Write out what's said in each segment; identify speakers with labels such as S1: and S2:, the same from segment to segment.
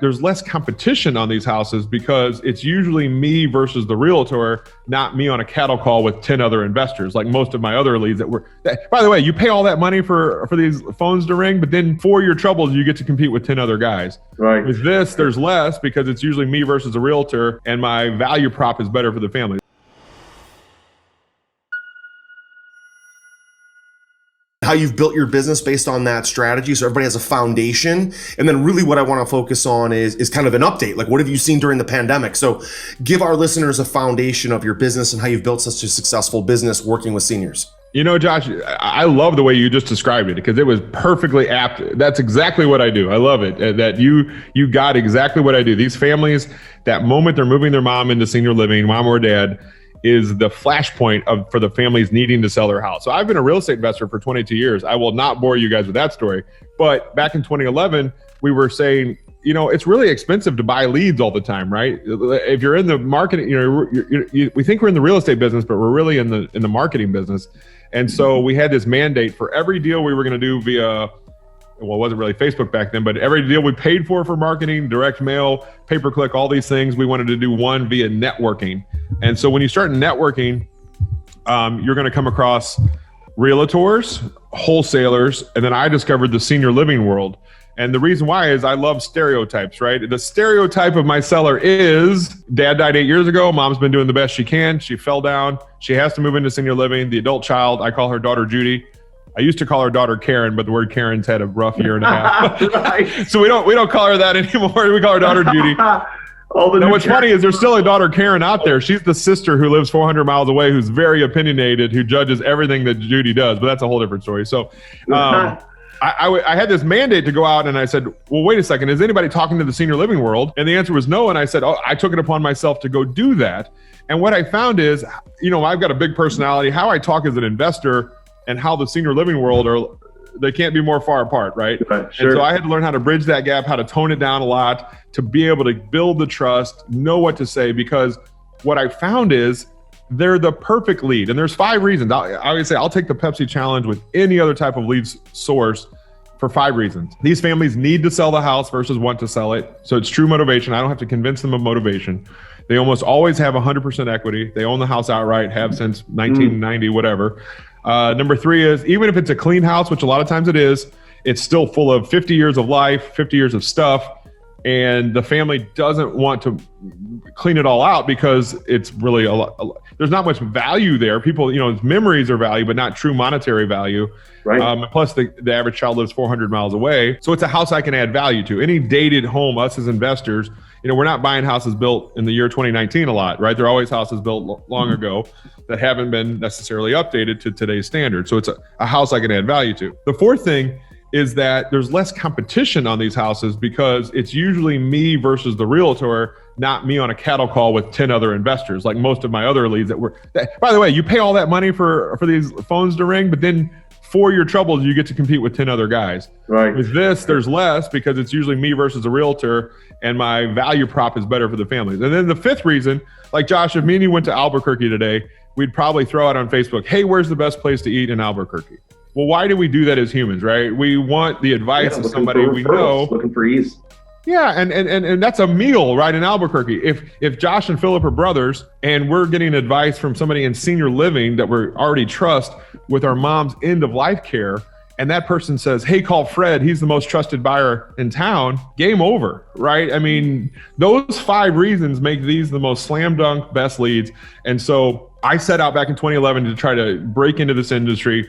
S1: There's less competition on these houses because it's usually me versus the realtor, not me on a cattle call with 10 other investors, like most of my other leads by the way, you pay all that money for these phones to ring, but then for your troubles, you get to compete with 10 other guys.
S2: Right.
S1: With this, there's less because it's usually me versus a realtor, and my value prop is better for the family.
S3: How you've built your business based on that strategy, so everybody has a foundation. And then really what I want to focus on is kind of an update, like what have you seen during the pandemic? So give our listeners a foundation of your business and how you've built such a successful business working with seniors.
S1: You know, Josh, I love the way you just described it because it was perfectly apt. That's exactly what I do. I love it that you got exactly what I do. These families, that moment they're moving their mom into senior living, mom or dad, is the flashpoint for the families needing to sell their house. So I've been a real estate investor for 22 years. I will not bore you guys with that story. But back in 2011, we were saying, you know, it's really expensive to buy leads all the time, right? If you're in the marketing, we think we're in the real estate business, but we're really in the marketing business. And so we had this mandate for every deal we were going to do via, well, it wasn't really Facebook back then, but every deal we paid for marketing, direct mail, pay-per-click, all these things, we wanted to do one via networking. And so when you start networking, you're going to come across realtors, wholesalers, and then I discovered the senior living world. And the reason why is I love stereotypes, right? The stereotype of my seller is dad died 8 years ago. Mom's been doing the best she can. She fell down. She has to move into senior living. The adult child, I call her daughter Judy. I used to call her daughter Karen, but the word Karen's had a rough year and a half.
S2: Right.
S1: So we don't call her that anymore. We call her daughter Judy. Now, what's funny is there's still a daughter Karen out there. She's the sister who lives 400 miles away, who's very opinionated, who judges everything that Judy does. But that's a whole different story. So I had this mandate to go out, and I said, well, wait a second. Is anybody talking to the senior living world? And the answer was no. And I said, I took it upon myself to go do that. And what I found is, you know, I've got a big personality. How I talk as an investor and how the senior living world they can't be more far apart, right?
S2: Right, sure.
S1: And so I had to learn how to bridge that gap, how to tone it down a lot, to be able to build the trust, know what to say, because what I found is they're the perfect lead. And there's 5 reasons. I would say I'll take the Pepsi challenge with any other type of lead source for 5 reasons. These families need to sell the house versus want to sell it. So it's true motivation. I don't have to convince them of motivation. They almost always have 100% equity. They own the house outright, have since 1990, whatever. Number 3 is, even if it's a clean house, which a lot of times it is, it's still full of 50 years of life, 50 years of stuff. And the family doesn't want to clean it all out because it's really a lot, there's not much value there. People, you know, memories are value, but not true monetary value.
S2: Right.
S1: Plus the average child lives 400 miles away. So it's a house I can add value to. Any dated home, us as investors, you know, we're not buying houses built in the year 2019 a lot, right? They're always houses built long ago that haven't been necessarily updated to today's standards. So it's a house I can add value to. The 4th thing is that there's less competition on these houses because it's usually me versus the realtor, not me on a cattle call with 10 other investors, like most of my other leads by the way, you pay all that money for these phones to ring, but then for your troubles, you get to compete with 10 other guys.
S2: Right.
S1: With this, there's less because it's usually me versus a realtor, and my value prop is better for the families. And then the 5th reason, like Josh, if me and you went to Albuquerque today, we'd probably throw out on Facebook, hey, where's the best place to eat in Albuquerque? Well, why do we do that as humans, right? We want the advice of somebody we know.
S2: Looking for ease.
S1: Yeah, and that's a meal, right, in Albuquerque. If Josh and Philip are brothers and we're getting advice from somebody in senior living that we already trust with our mom's end of life care, and that person says, hey, call Fred, he's the most trusted buyer in town, game over, right? I mean, those 5 reasons make these the most slam dunk best leads. And so I set out back in 2011 to try to break into this industry,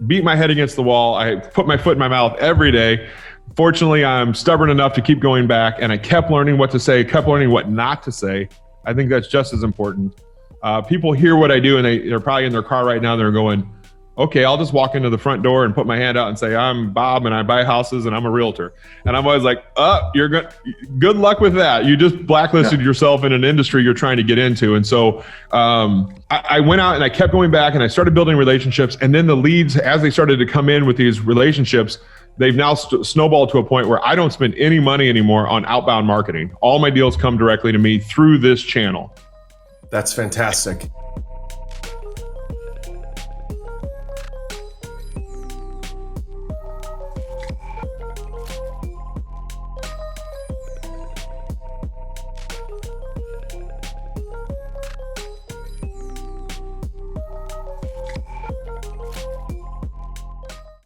S1: beat my head against the wall. I put my foot in my mouth every day. Fortunately, I'm stubborn enough to keep going back, and I kept learning what to say, kept learning what not to say. I think that's just as important. People hear what I do, and they're probably in their car right now. They're going, okay, I'll just walk into the front door and put my hand out and say, I'm Bob and I buy houses and I'm a realtor. And I'm always like, you're good. Good luck with that. You just blacklisted yourself in an industry you're trying to get into. And so I went out and I kept going back and I started building relationships. And then the leads, as they started to come in with these relationships, they've now snowballed to a point where I don't spend any money anymore on outbound marketing. All my deals come directly to me through this channel.
S3: That's fantastic.